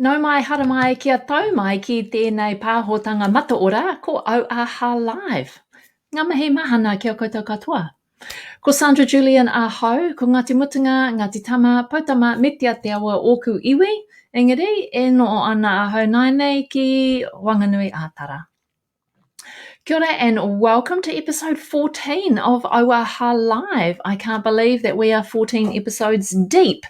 No mai hara mai kia tau mai ki tēnei pāhotanga mataora ko Auaha Live. Ngā mihi mahana kia koutou katoa. Ko Sandra Julian ahau, ko Ngāti Mutunga, Ngāti Tama, Pautama, me te ateawa oku iwi. Engari, e no o ana ahau nainei ki Wanganui Ātara. Kia ora and welcome to episode 14 of Auaha Live. I can't believe that we are 14 episodes deep.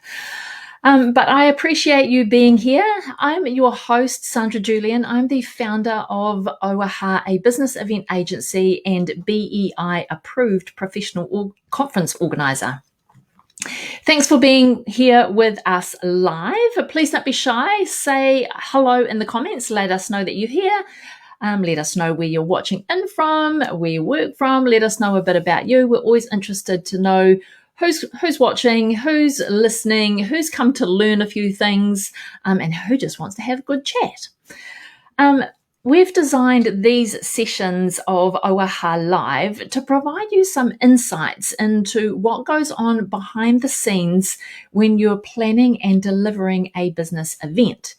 But I appreciate you being here. I'm your host, Sandra Julian. I'm the founder of Auaha, a business event agency and BEI approved professional conference organizer. Thanks for being here with us live. Please don't be shy. Say hello in the comments. Let us know that you're here. Let us know where you're watching in from, where you work from. Let us know a bit about you. We're always interested to know who's watching, who's listening, who's come to learn a few things, and who just wants to have a good chat. We've designed these sessions of Auaha Live to provide you some insights into what goes on behind the scenes when you're planning and delivering a business event.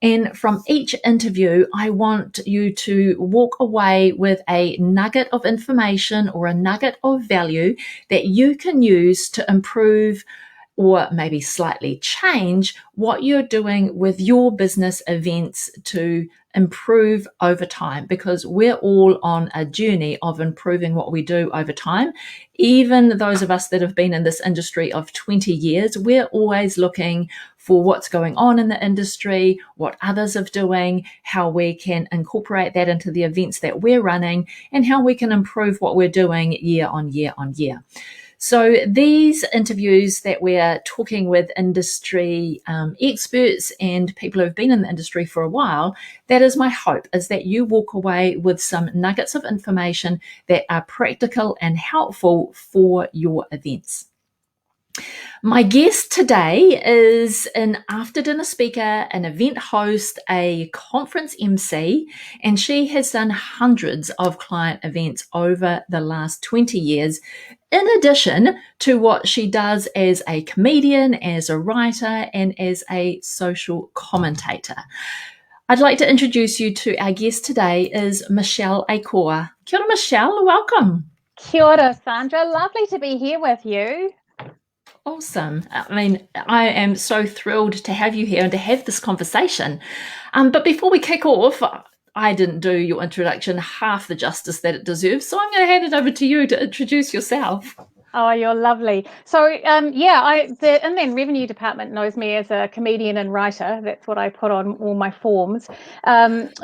And from each interview, I want you to walk away with a nugget of information or a nugget of value that you can use to improve or maybe slightly change what you're doing with your business events to improve over time, because we're all on a journey of improving what we do over time. Even those of us that have been in this industry of 20 years, we're always looking for what's going on in the industry, what others are doing, how we can incorporate that into the events that we're running, and how we can improve what we're doing year on year on year. So these interviews that we're talking with industry experts and people who've been in the industry for a while, that is my hope, is that you walk away with some nuggets of information that are practical and helpful for your events. My guest today is an after-dinner speaker, an event host, a conference MC, and she has done hundreds of client events over the last 20 years, in addition to what she does as a comedian, as a writer, and as a social commentator. I'd like to introduce you to our guest today is Michele A'Court. Kia ora, Michele, welcome. Kia ora, Sandra. Lovely to be here with you. Awesome. I mean, I am so thrilled to have you here and to have this conversation. But before we kick off, I didn't do your introduction half the justice that it deserves, so I'm going to hand it over to you to introduce yourself. Oh, you're lovely. So, the Inland Revenue Department knows me as a comedian and writer. That's what I put on all my forms.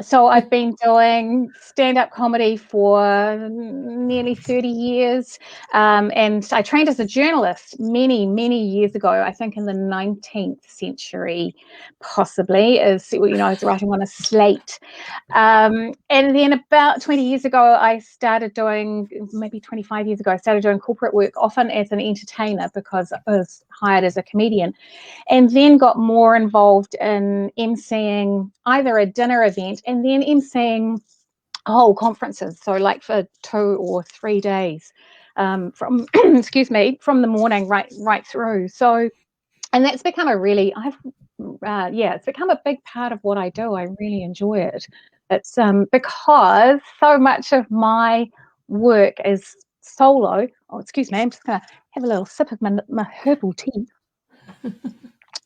So I've been doing stand-up comedy for nearly 30 years. And I trained as a journalist many, many years ago, I think in the 19th century, possibly, I was writing on a slate. And then about 20 years ago, I started doing, maybe 25 years ago, I started doing corporate work, often as an entertainer because I was hired as a comedian, and then got more involved in emceeing either a dinner event and then emceeing whole conferences. So like for 2 or 3 days from, from the morning right through. So, and that's become it's become a big part of what I do. I really enjoy it. It's because so much of my work is solo. Oh, excuse me, I'm just going to have a little sip of my herbal tea.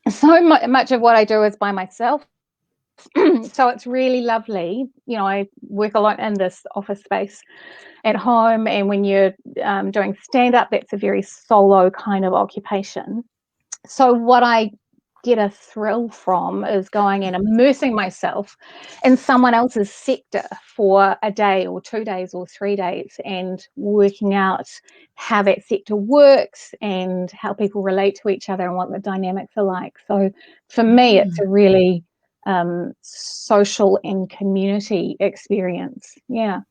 So much of what I do is by myself. So it's really lovely. You know, I work a lot in this office space at home, and when you're doing stand-up, that's a very solo kind of occupation. So what I get a thrill from is going and immersing myself in someone else's sector for a day or 2 days or 3 days and working out how that sector works and how people relate to each other and what the dynamics are like. So for me, it's a really social and community experience. Yeah.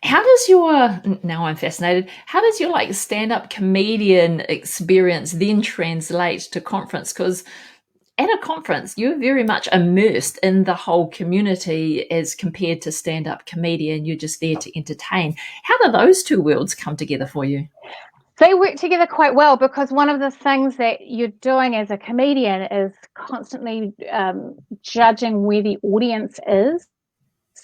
How does now I'm fascinated, how does your stand-up comedian experience then translate to conference? Because at a conference, you're very much immersed in the whole community as compared to stand-up comedian. You're just there to entertain. How do those two worlds come together for you? They work together quite well, because one of the things that you're doing as a comedian is constantly judging where the audience is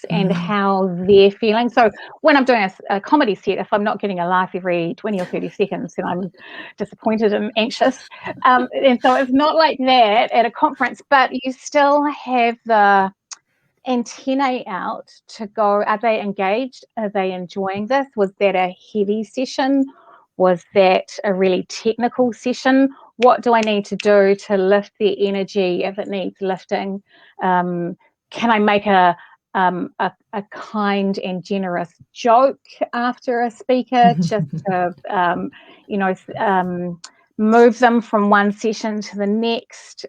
and how they're feeling. So when I'm doing a comedy set, if I'm not getting a laugh every 20 or 30 seconds, then I'm disappointed and anxious. And so it's not like that at a conference, but you still have the antennae out to go, are they engaged? Are they enjoying this? Was that a heavy session? Was that a really technical session? What do I need to do to lift their energy if it needs lifting? Can I make a kind and generous joke after a speaker just to move them from one session to the next?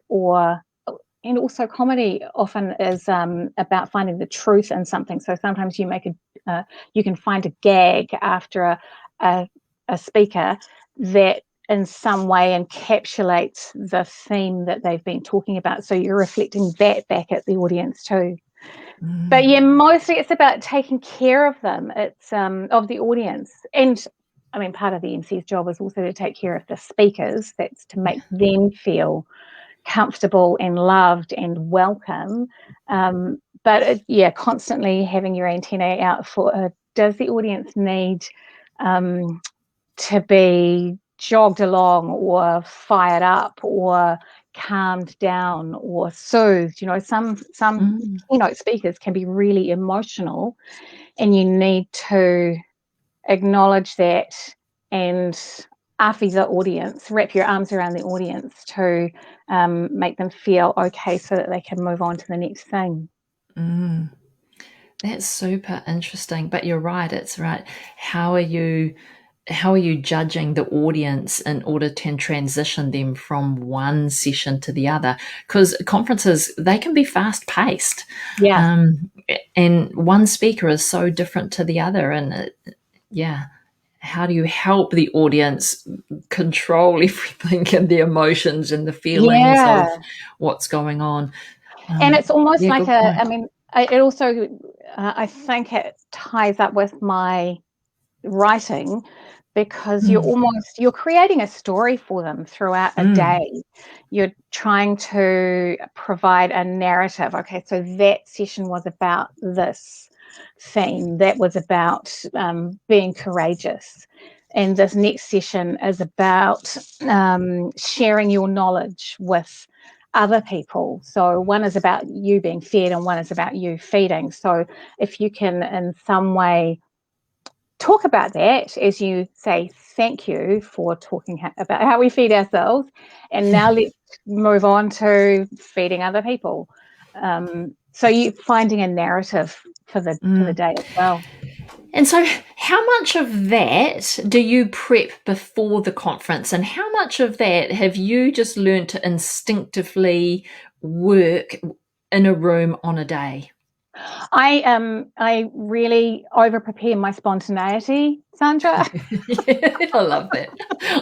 And also comedy often is about finding the truth in something. So sometimes you can find a gag after a speaker that in some way encapsulates the theme that they've been talking about. So you're reflecting that back at the audience too. But yeah, mostly it's about taking care of them. It's of the audience. And I mean, part of the MC's job is also to take care of the speakers. That's to make them feel comfortable and loved and welcome. But constantly having your antennae out for, does the audience need to be jogged along or fired up or calmed down or soothed? Some keynote speakers can be really emotional, and you need to acknowledge that and after the audience, wrap your arms around the audience to make them feel okay so that they can move on to the next thing. That's super interesting. But you're right, it's right. How are you judging the audience in order to transition them from one session to the other? Because conferences, they can be fast paced. Yeah. And one speaker is so different to the other. And how do you help the audience control everything and the emotions and the feelings of what's going on? And it's almost like it also, I think it ties up with my writing, because you're creating a story for them throughout a day. You're trying to provide a narrative. Okay, so that session was about this theme, that was about being courageous, and this next session is about sharing your knowledge with other people. So one is about you being fed and one is about you feeding. So if you can in some way talk about that as you say thank you for talking about how we feed ourselves, and now let's move on to feeding other people. So you finding a narrative for the day as well. And so how much of that do you prep before the conference, and how much of that have you just learned to instinctively work in a room on a day? I really over prepare my spontaneity, Sandra. I love that.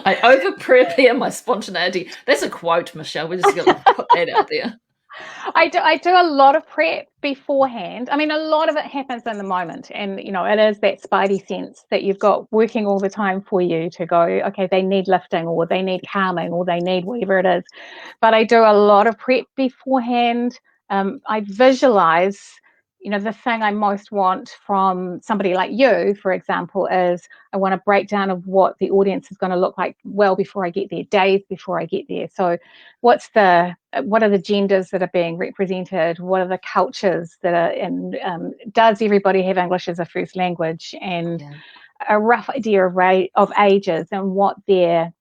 I over prepare my spontaneity. That's a quote, Michele. We're just going to put that out there. I do a lot of prep beforehand. I mean, a lot of it happens in the moment, and it is that spidey sense that you've got working all the time for you to go, okay, they need lifting or they need calming or they need whatever it is. But I do a lot of prep beforehand. I visualize, the thing I most want from somebody like you, for example, is I want a breakdown of what the audience is going to look like well before I get there, days before I get there. So what are the genders that are being represented? What are the cultures that are in? Does everybody have English as a first language? And a rough idea of ages and what their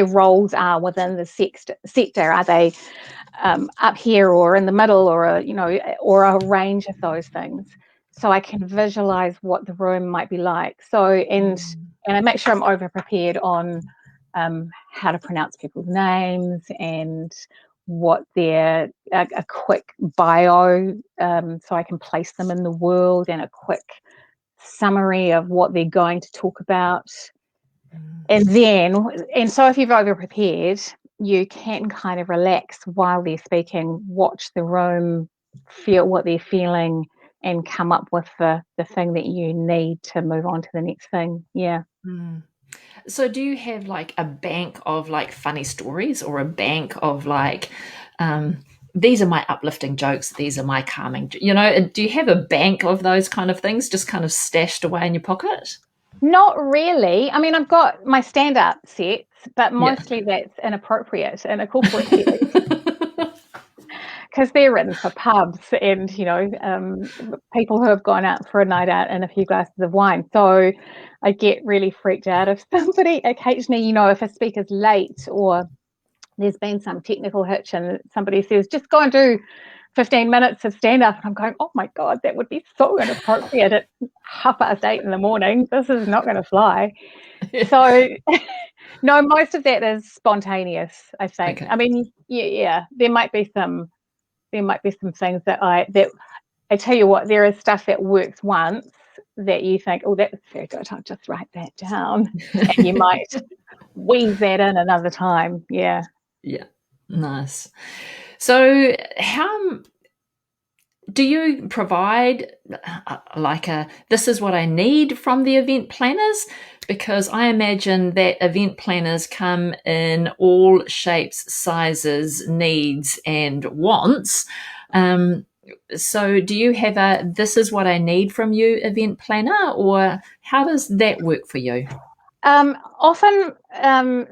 roles are within the sector. Are they up here or in the middle, or a range of those things? So I can visualize what the room might be like. So and I make sure I'm over prepared on how to pronounce people's names and what their a quick bio, so I can place them in the world, and a quick summary of what they're going to talk about. And so if you've over prepared, you can kind of relax while they're speaking, watch the room, feel what they're feeling, and come up with the thing that you need to move on to the next thing. Yeah. Mm. So do you have like a bank of like funny stories, or a bank of like, these are my uplifting jokes, these are my calming, do you have a bank of those kind of things just kind of stashed away in your pocket? Not really. I mean, I've got my stand-up sets, but Yeah. mostly that's inappropriate in a corporate setting because they're written for pubs and, people who have gone out for a night out and a few glasses of wine. So I get really freaked out if somebody occasionally, if a speaker's late or there's been some technical hitch and somebody says, just go and do 15 minutes of stand-up. And I'm going, oh my God, that would be so inappropriate at 8:30 in the morning. This is not going to fly. Yeah. So no, most of that is spontaneous, I think. Okay. I mean, yeah, there might be some things that I tell you what, there is stuff that works once that you think, oh, that's very good, I'll just write that down. And you might weave that in another time. Yeah. Yeah. Nice. So how do you provide like this is what I need from the event planners? Because I imagine that event planners come in all shapes, sizes, needs, and wants. So do you have a this is what I need from you event planner, or how does that work for you? Often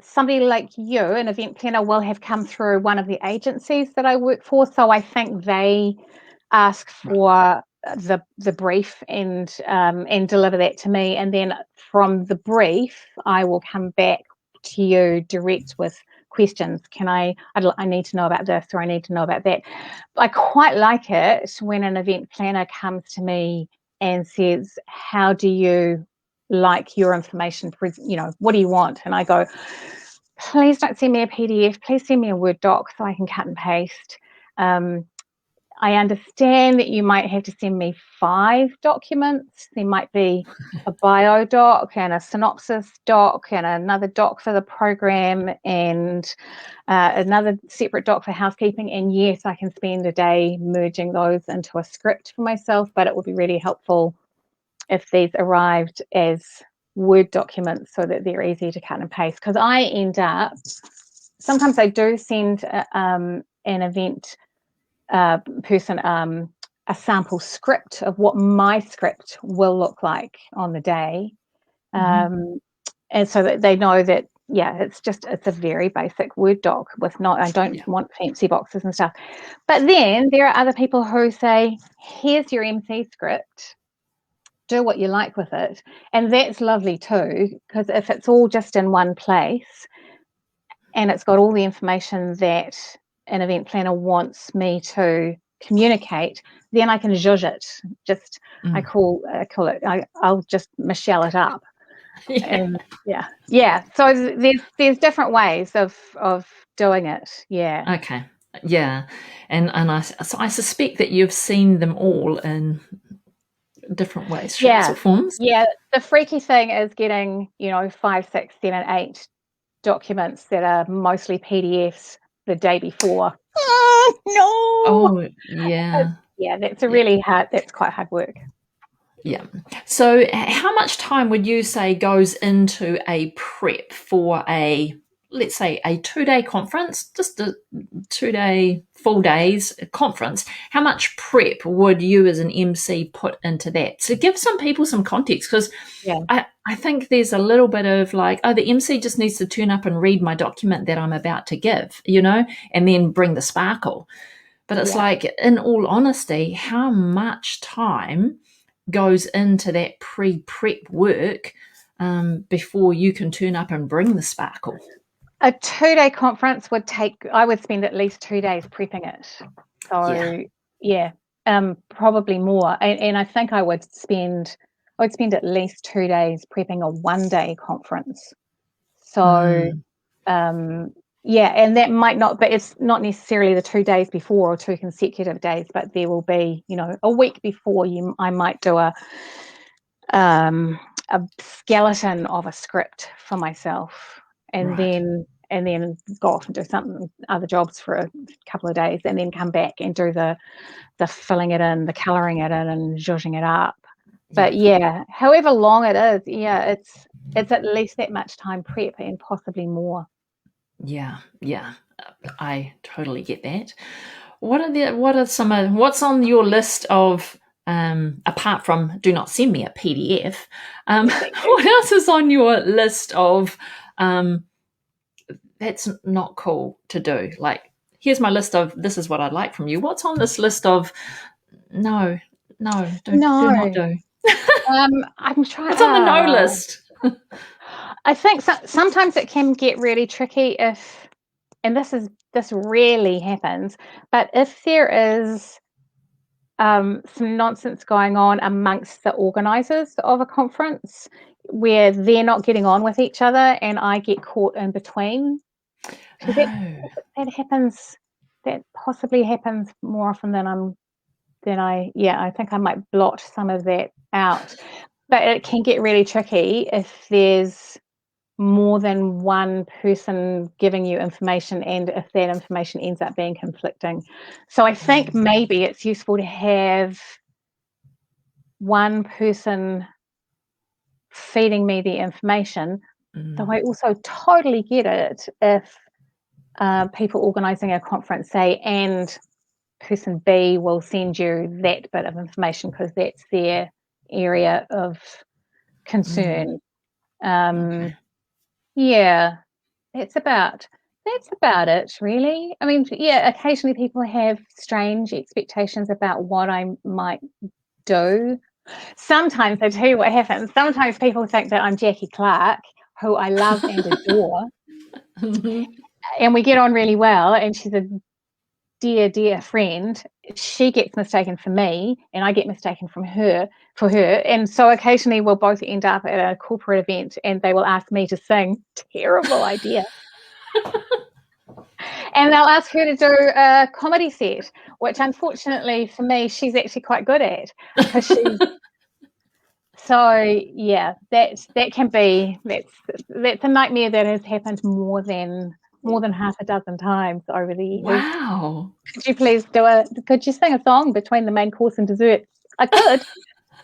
somebody like you, an event planner, will have come through one of the agencies that I work for. So I think they ask for the brief and deliver that to me, and then from the brief I will come back to you direct with questions. I need to know about this, or I need to know about that. I quite like it when an event planner comes to me and says, how do you like your information, what do you want? And I go, please don't send me a PDF, please send me a Word doc so I can cut and paste. I understand that you might have to send me 5 documents. There might be a bio doc and a synopsis doc and another doc for the program and another separate doc for housekeeping. And yes, I can spend a day merging those into a script for myself, but it would be really helpful if these arrived as Word documents so that they're easy to cut and paste. Because I end up, sometimes I do send an event person a sample script of what my script will look like on the day, and so that they know that it's a very basic Word doc with I don't want fancy boxes and stuff. But then there are other people who say, here's your MC script, do what you like with it. And that's lovely too, because if it's all just in one place and it's got all the information that an event planner wants me to communicate, then I can zhuzh it. Just I call it. I'll just Michele it up. And So there's different ways of doing it. Yeah. Okay. Yeah. And I suspect that you've seen them all in different ways, shapes, or forms. Yeah. The freaky thing is getting, 5, 6, 7, 8 documents that are mostly PDFs the day before. Oh no! Oh yeah. That's that's quite hard work. Yeah. So how much time would you say goes into a prep for let's say a 2-day conference, just a 2-day full days conference? How much prep would you as an MC put into that? So give some people some context, because I think there's a little bit of like, oh, the MC just needs to turn up and read my document that I'm about to give, and then bring the sparkle. But it's like, in all honesty, how much time goes into that pre-prep work before you can turn up and bring the sparkle? A 2-day conference I would spend at least 2 days prepping it. So probably more. And I think I would spend at least 2 days prepping a 1-day conference. So and that might not, but it's not necessarily the 2 days before or 2 consecutive days, but there will be, a week before I might do a skeleton of a script for myself. And then and then go off and do other jobs for a couple of days, and then come back and do the filling it in, the colouring it in, and zhuzhing it up. But however long it is, it's at least that much time prep and possibly more. Yeah, I totally get that. What's on your list of, apart from do not send me a PDF, what else is on your list of that's not cool to do? Like, here's my list of this is what I'd like from you. What's on this list of no, do not do? I'm trying. What's on the no list? I think sometimes it can get really tricky if, and this rarely happens, but if there is some nonsense going on amongst the organisers of a conference where they're not getting on with each other and I get caught in between. So that happens. That possibly happens more often I think I might blot some of that out. But it can get really tricky if there's more than one person giving you information and if that information ends up being conflicting. So I think maybe it's useful to have one person feeding me the information, though I also totally get it if people organising a conference say, and person B will send you that bit of information because that's their area of concern. Yeah, that's about it, really. I mean, occasionally people have strange expectations about what I might do. Sometimes, I tell you what happens, sometimes people think that I'm Jackie Clark, who I love and adore, and we get on really well, and she's a dear friend. She gets mistaken for me, and I get mistaken for her. And so occasionally we'll both end up at a corporate event, and they will ask me to sing. Terrible idea. And they'll ask her to do a comedy set, which unfortunately for me, she's actually quite good at. So yeah, that can be that's a nightmare that has happened more than half a dozen times over the years. Wow. Could you sing a song between the main course and dessert? I could.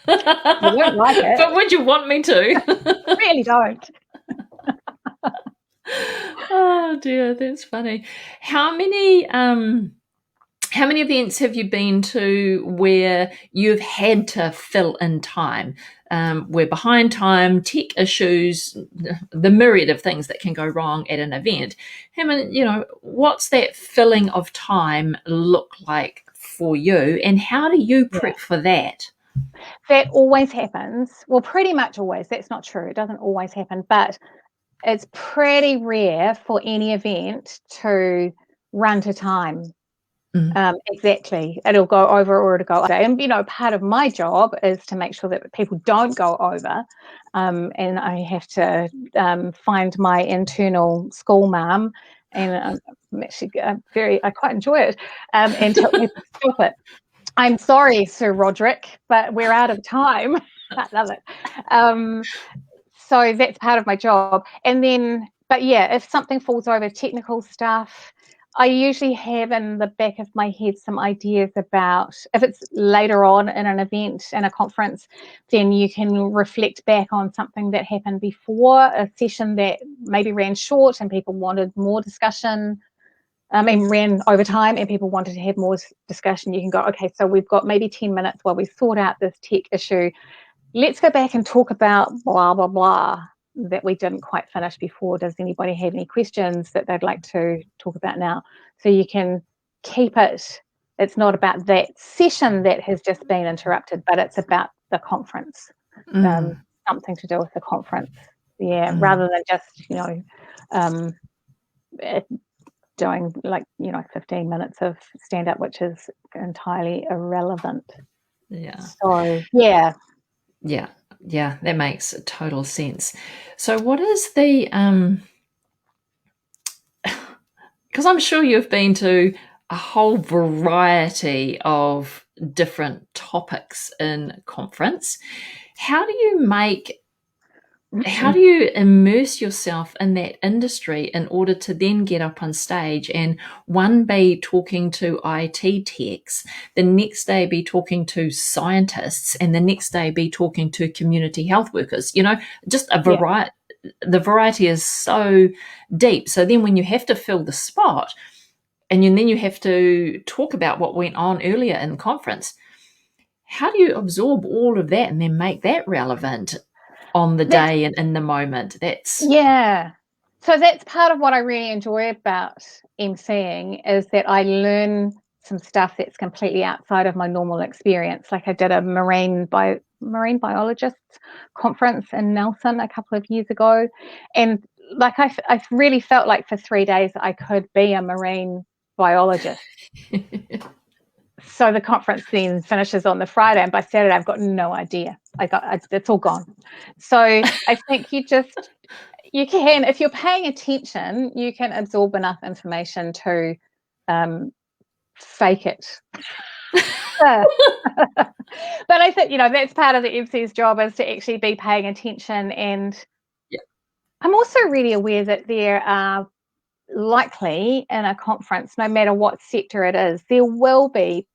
You won't like it. But would you want me to? I really don't. Oh dear, that's funny. How many events have you been to where you've had to fill in time? We're behind time, tech issues, the myriad of things that can go wrong at an event. What's that filling of time look like for you, and how do you prep for that? That always happens. Well, pretty much always. That's not true. It doesn't always happen, but it's pretty rare for any event to run to time. Exactly. It'll go over or it'll go under. And, part of my job is to make sure that people don't go over. And I have to find my internal school mum, and I'm actually I quite enjoy it, and tell people to stop it. I'm sorry, Sir Roderick, but we're out of time. I love it. So that's part of my job. And then, if something falls over, technical stuff, I usually have in the back of my head some ideas about, if it's later on in an event and a conference, then you can reflect back on something that happened before, a session that maybe ran short and people wanted more discussion. Ran over time and people wanted to have more discussion. You can go, okay, so we've got maybe 10 minutes while we sort out this tech issue. Let's go back and talk about blah, blah, blah that we didn't quite finish before. Does anybody have any questions that they'd like to talk about now? So you can keep it. It's not about that session that has just been interrupted, but it's about the conference, something to do with the conference. Yeah, rather than just, doing 15 minutes of stand-up, which is entirely irrelevant. Yeah. So, yeah. Yeah, that makes total sense. So what is the because I'm sure you've been to a whole variety of different topics in conference. How do you make how do you immerse yourself in that industry in order to then get up on stage and one be talking to IT techs, the next day be talking to scientists, and the next day be talking to community health workers? Just a Yeah. variety. The variety is so deep. So then when you have to fill the spot and then you have to talk about what went on earlier in the conference, how do you absorb all of that and then make that relevant on the That's day and in the moment? Yeah. So that's part of what I really enjoy about emceeing, is that I learn some stuff that's completely outside of my normal experience. Like I did a marine biologists conference in Nelson a couple of years ago, and like I really felt like for 3 days I could be a marine biologist. So the conference then finishes on the Friday, and by Saturday I've got no idea. It's all gone. So I think you can, if you're paying attention, you can absorb enough information to fake it. But I think, that's part of the MC's job, is to actually be paying attention. And Yeah. I'm also really aware that there are likely in a conference, no matter what sector it is, there will be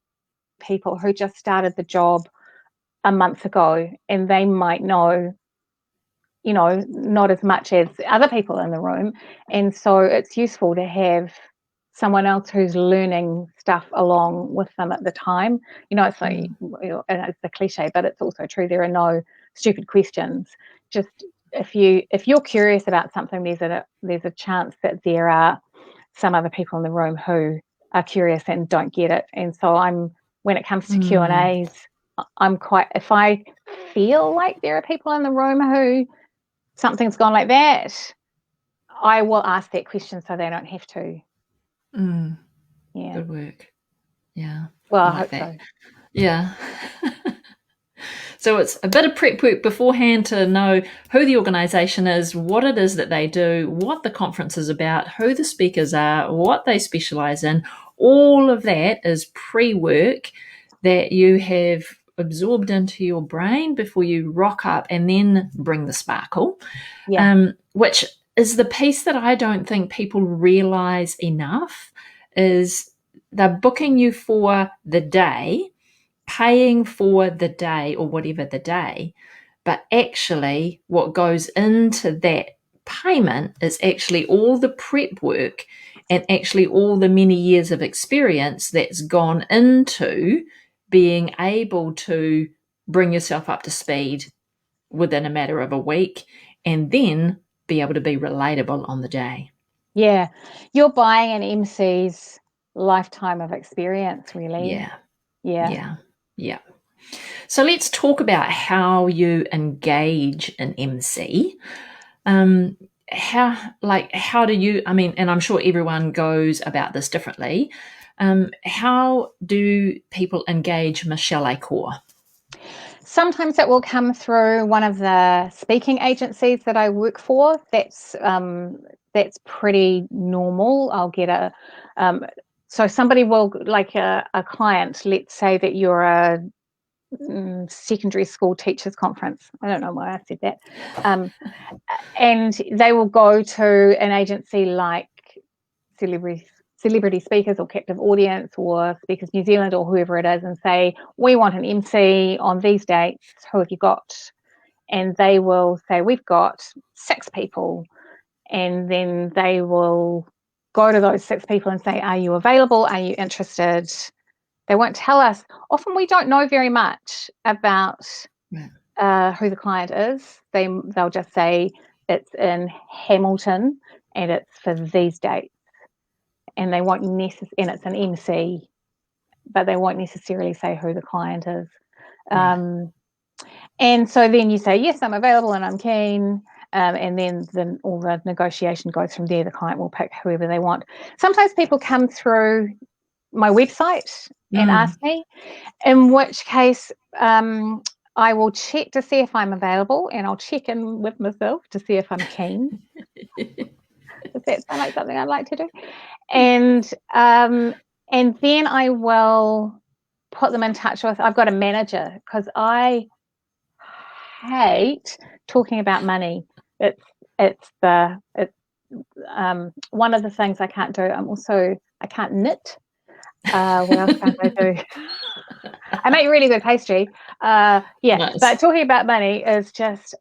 people who just started the job a month ago, and they might know, not as much as other people in the room. And so it's useful to have someone else who's learning stuff along with them at the time. It's like, and it's a cliche, but it's also true. There are no stupid questions. Just if you're curious about something, there's a chance that there are some other people in the room who are curious and don't get it. And so when it comes to Q&As, if I feel like there are people in the room who something's gone like that, I will ask that question so they don't have to. Yeah. Good work. Yeah. Well, I like hope that. so. Yeah. So it's a bit of prep work beforehand to know who the organisation is, what it is that they do, what the conference is about, who the speakers are, what they specialise in. All of that is pre-work that you have absorbed into your brain before you rock up and then bring the sparkle. Yeah. Which is the piece that I don't think people realise enough, is they're booking you for the day, paying for the day or whatever the day, but actually what goes into that payment is actually all the prep work and actually all the many years of experience that's gone into being able to bring yourself up to speed within a matter of a week and then be able to be relatable on the day. Yeah. You're buying an MC's lifetime of experience, really. Yeah. So let's talk about how you engage an MC. How do you, and I'm sure everyone goes about this differently. How do people engage Michele A'Court? Sometimes it will come through one of the speaking agencies that I work for. That's pretty normal. I'll get so somebody will, like a client, let's say that you're a secondary school teachers conference. I don't know why I said that. And they will go to an agency like Celebrity Speakers or Captive Audience or Speakers New Zealand or whoever it is, and say, we want an MC on these dates. Who have you got? And they will say, we've got 6 people. And then they will go to those 6 people and say, are you available? Are you interested? They won't tell us. Often we don't know very much about who the client is. They'll just say it's in Hamilton and it's for these dates. And they won't and it's an MC, but they won't necessarily say who the client is. And so then you say, yes, I'm available and I'm keen. And then all the negotiation goes from there. The client will pick whoever they want. Sometimes people come through my website and ask me, in which case I will check to see if I'm available, and I'll check in with myself to see if I'm keen. Does that sound like something I'd like to do? And then I will put them in touch with, I've got a manager, because I hate talking about money. It's one of the things I can't do. I can't knit. What else can't I do? I make really good pastry. Nice. But talking about money is just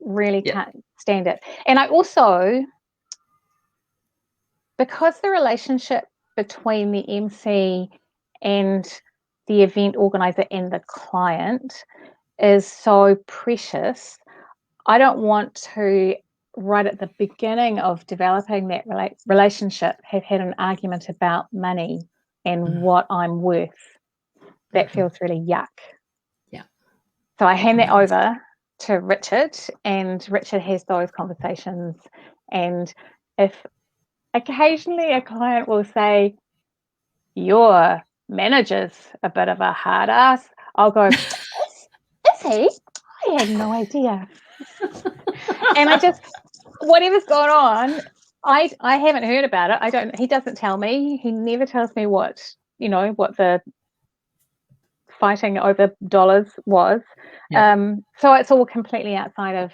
really can't stand it. And I also, because the relationship between the MC and the event organizer and the client is so precious, I don't want to, right at the beginning of developing that relationship, have had an argument about money and what I'm worth. That feels really yuck. Yeah. So I hand that over to Richard, and Richard has those conversations. And if occasionally a client will say, your manager's a bit of a hard ass, I'll go, is he? I had no idea. And I just, whatever's going on, I haven't heard about it. He doesn't tell me. He never tells me what the fighting over dollars was. So it's all completely outside of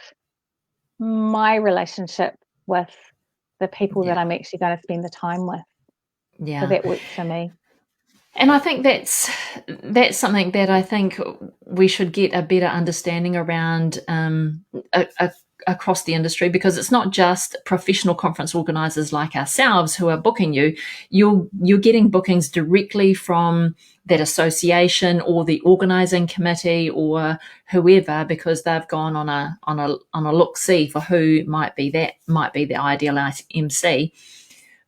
my relationship with the people that I'm actually going to spend the time with. Yeah. So that works for me. And I think that's something that I think we should get a better understanding around across the industry, because it's not just professional conference organisers like ourselves who are booking you. You're getting bookings directly from that association or the organising committee or whoever, because they've gone on a look-see for who might be the ideal MC.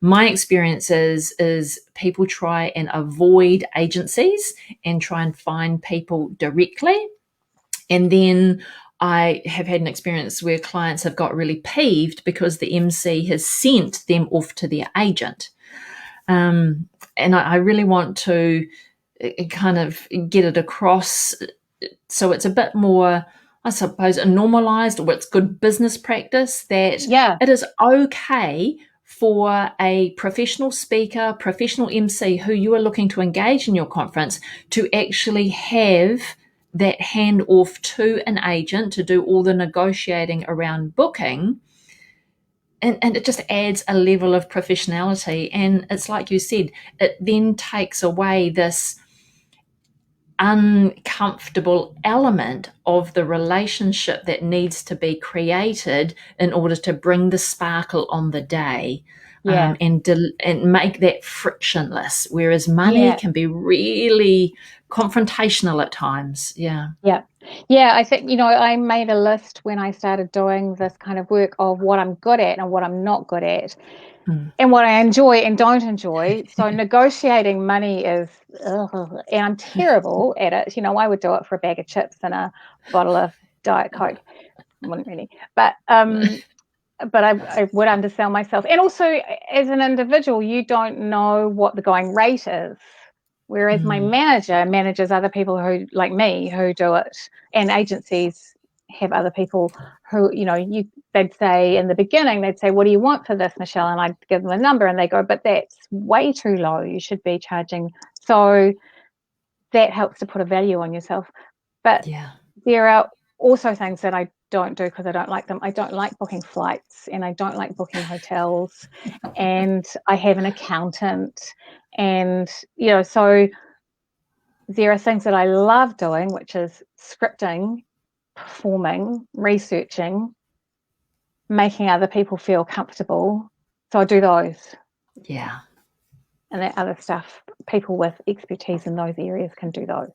My experience is people try and avoid agencies and try and find people directly. And then I have had an experience where clients have got really peeved because the MC has sent them off to their agent. And I really want to kind of get it across so it's a bit more, I suppose, normalized, or it's good business practice that it is okay for a professional speaker, professional MC who you are looking to engage in your conference to actually have that handoff to an agent to do all the negotiating around booking. And it just adds a level of professionality. And it's like you said, it then takes away this uncomfortable element of the relationship that needs to be created in order to bring the sparkle on the day. And make that frictionless, whereas money can be really confrontational at times. I think I made a list when I started doing this kind of work of what I'm good at and what I'm not good at, and what I enjoy and don't enjoy. So negotiating money is, and I'm terrible at it. I would do it for a bag of chips and a bottle of Diet Coke. Wouldn't really, but I would undersell myself. And also, as an individual, you don't know what the going rate is. Whereas my manager manages other people who, like me, who do it. And agencies have other people who, they'd say in the beginning, they'd say, what do you want for this, Michele? And I'd give them a number and they go, but that's way too low. You should be charging. So that helps to put a value on yourself. But there are also things that I don't do because I don't like them. I don't like booking flights, and I don't like booking hotels, and I have an accountant, and so there are things that I love doing, which is scripting, performing, researching, making other people feel comfortable. So I do those. And that other stuff, people with expertise in those areas can do those.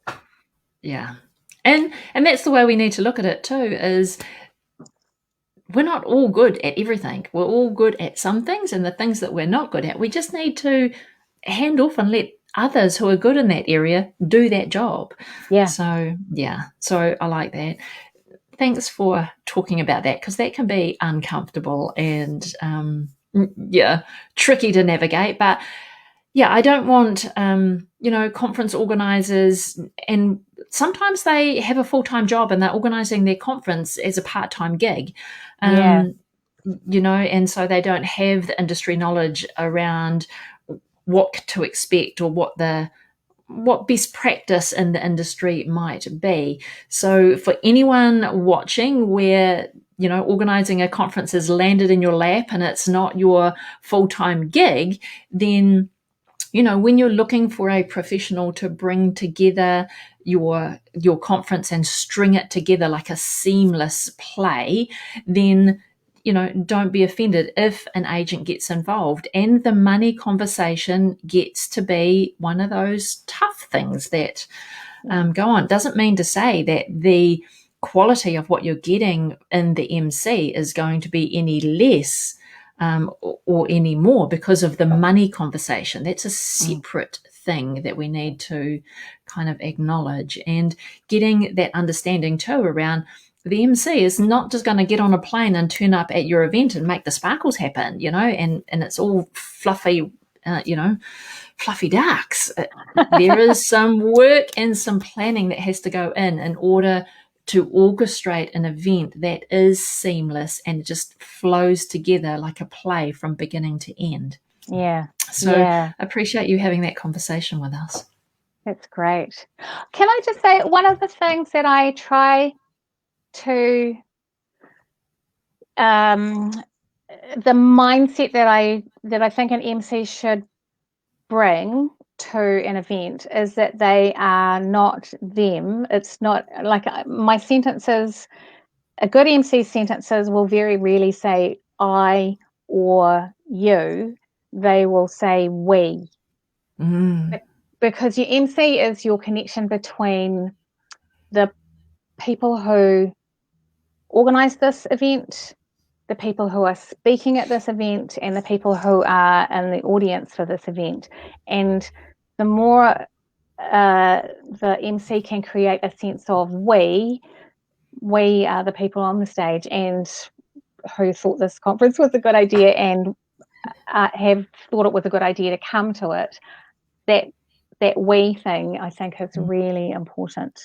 And that's the way we need to look at it too, is we're not all good at everything. We're all good at some things, and the things that we're not good at, we just need to hand off and let others who are good in that area do that job. So I like that. Thanks for talking about that, because that can be uncomfortable and tricky to navigate. But I don't want conference organizers, and sometimes they have a full-time job and they're organizing their conference as a part-time gig. And so they don't have the industry knowledge around what to expect or what the what best practice in the industry might be. So for anyone watching where, organizing a conference has landed in your lap and it's not your full-time gig, then, when you're looking for a professional to bring together your conference and string it together like a seamless play, then don't be offended if an agent gets involved, and the money conversation gets to be one of those tough things that go on. Doesn't mean to say that the quality of what you're getting in the MC is going to be any less or any more because of the money conversation. That's a separate thing that we need to kind of acknowledge, and getting that understanding too around the MC is not just going to get on a plane and turn up at your event and make the sparkles happen, and it's all fluffy, fluffy ducks. There is some work and some planning that has to go in order to orchestrate an event that is seamless and just flows together like a play from beginning to end. Yeah. So I appreciate you having that conversation with us. That's great. Can I just say, one of the things that I try to, the mindset that I think an MC should bring to an event is that they are not them. It's not like my sentences, a good MC sentences will very rarely say I or you. They will say we. Because your MC is your connection between the people who organize this event, the people who are speaking at this event, and the people who are in the audience for this event. And the more the MC can create a sense of we are the people on the stage and who thought this conference was a good idea and have thought it was a good idea to come to it, that we thing I think is really important.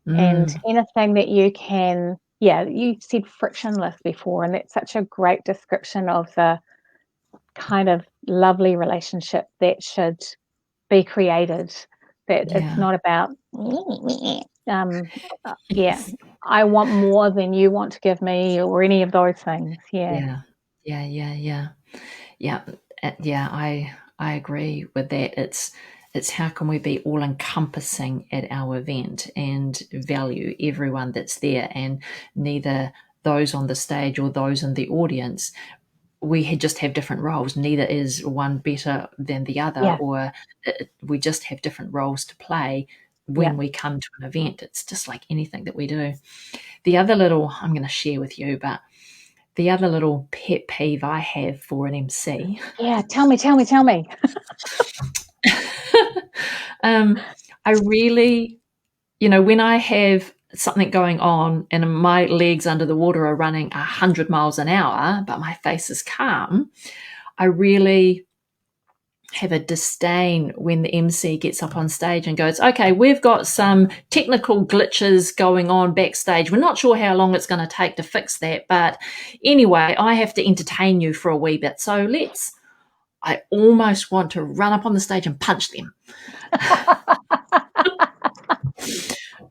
And anything that you can, you said frictionless before, and that's such a great description of the kind of lovely relationship that should be created, that it's not about I want more than you want to give me or any of those things. I agree with that. It's how can we be all encompassing at our event and value everyone that's there, and neither those on the stage or those in the audience, we just have different roles. Neither is one better than the other, or we just have different roles to play when we come to an event. It's just like anything that we do. The other little, I'm going to share with you, but the other little pet peeve I have for an MC. Yeah, tell me. I really, when I have something going on and my legs under the water are running 100 miles an hour, but my face is calm, I really have a disdain when the MC gets up on stage and goes, okay, we've got some technical glitches going on backstage. We're not sure how long it's going to take to fix that, but anyway, I have to entertain you for a wee bit. So I almost want to run up on the stage and punch them.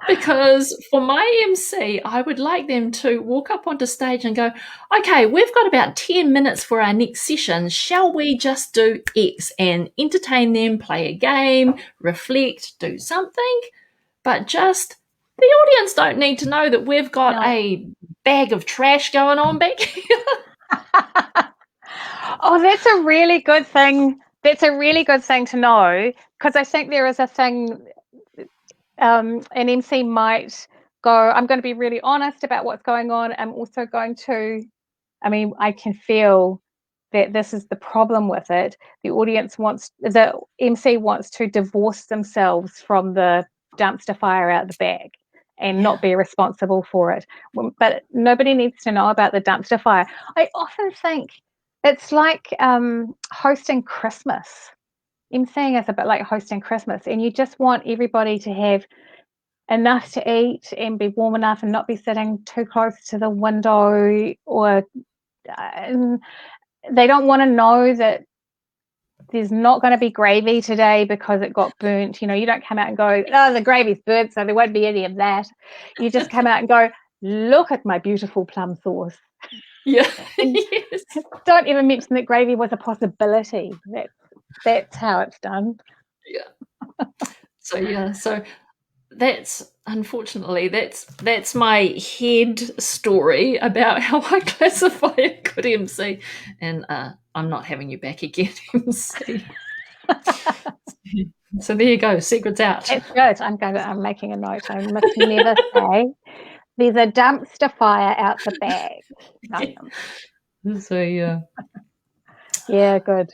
Because for my MC, I would like them to walk up onto stage and go, okay, we've got about 10 minutes for our next session. Shall we just do X and entertain them, play a game, reflect, do something? But just the audience don't need to know that we've got a bag of trash going on back here. Oh, that's a really good thing. That's a really good thing to know, because I think there is a thing, an MC might go, I'm going to be really honest about what's going on. I'm also going to, I can feel that this is the problem with it. The MC wants to divorce themselves from the dumpster fire out the back and not be responsible for it. But nobody needs to know about the dumpster fire. I often think it's like hosting Christmas. MCing is a bit like hosting Christmas, and you just want everybody to have enough to eat and be warm enough and not be sitting too close to the window, or they don't want to know that there's not going to be gravy today because it got burnt. You don't come out and go, oh, the gravy's burnt, so there won't be any of that. You just come out and go, look at my beautiful plum sauce. Yeah. Yes. Don't even mention that gravy was a possibility. That's how it's done. Yeah. So that's unfortunately that's my head story about how I classify a good MC, and I'm not having you back again, MC. So there you go, secrets out. It's good. I'm making a note. I must never say there's a dumpster fire out the back. So yeah. Yeah, good.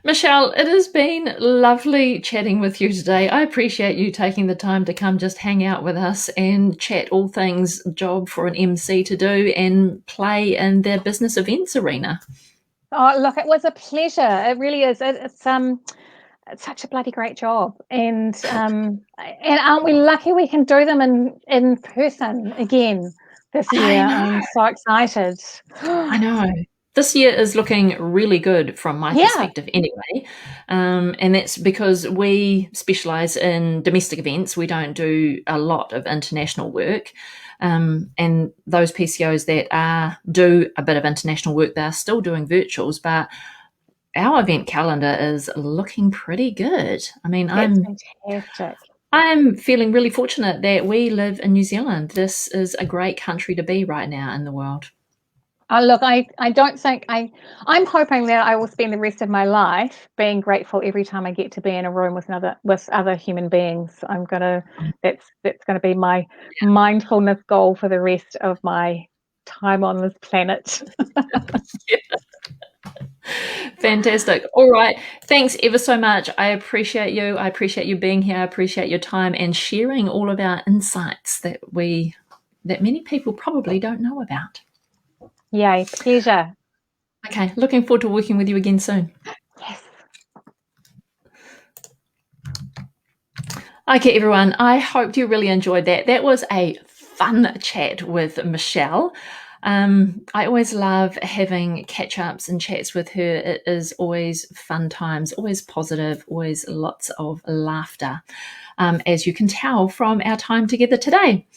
Michele, it has been lovely chatting with you today. I appreciate you taking the time to come just hang out with us and chat all things job for an MC to do and play in the business events arena. Oh, look, it was a pleasure. It really is. It's such a bloody great job, and aren't we lucky we can do them in person again this year? I'm so excited. I know. This year is looking really good from my perspective anyway. And that's because we specialise in domestic events. We don't do a lot of international work. And those PCOs that do a bit of international work, they're still doing virtuals, but our event calendar is looking pretty good. I mean, That's fantastic. I'm feeling really fortunate that we live in New Zealand. This is a great country to be right now in the world. Look, I don't think I'm hoping that I will spend the rest of my life being grateful every time I get to be in a room with other human beings. That's gonna be my mindfulness goal for the rest of my time on this planet. Fantastic. All right. Thanks ever so much. I appreciate you. I appreciate you being here. I appreciate your time and sharing all of our insights that many people probably don't know about. Yay, pleasure. Okay, looking forward to working with you again soon. Yes. Okay, everyone, I hope you really enjoyed that. That was a fun chat with Michele. I always love having catch-ups and chats with her. It is always fun times, always positive, always lots of laughter, as you can tell from our time together today.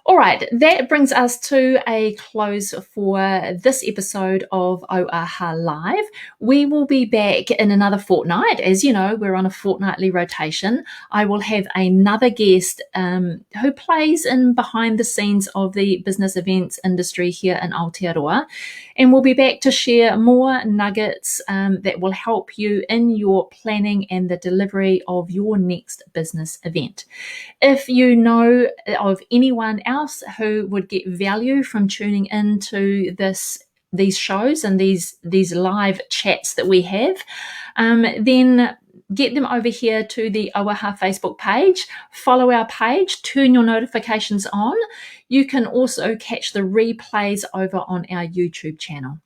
All right, that brings us to a close for this episode of Auaha Live. We will be back in another fortnight. As you know, we're on a fortnightly rotation. I will have another guest who plays in behind the scenes of the business events industry here in Aotearoa. And we'll be back to share more nuggets that will help you in your planning and the delivery of your next business event. If you know of anyone else who would get value from tuning into these shows and these live chats that we have, then get them over here to the Auaha Facebook page. Follow our page, turn your notifications on. You can also catch the replays over on our YouTube channel.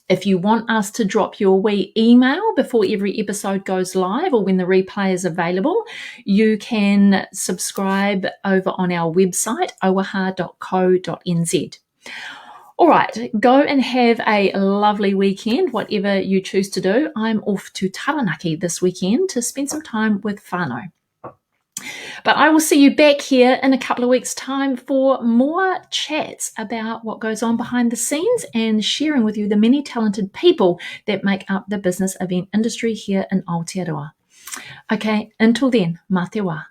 If you want us to drop your wee email before every episode goes live or when the replay is available, you can subscribe over on our website, auaha.co.nz. All right, go and have a lovely weekend, whatever you choose to do. I'm off to Taranaki this weekend to spend some time with whānau. But I will see you back here in a couple of weeks' time for more chats about what goes on behind the scenes and sharing with you the many talented people that make up the business event industry here in Aotearoa. Okay, until then, mā te wā.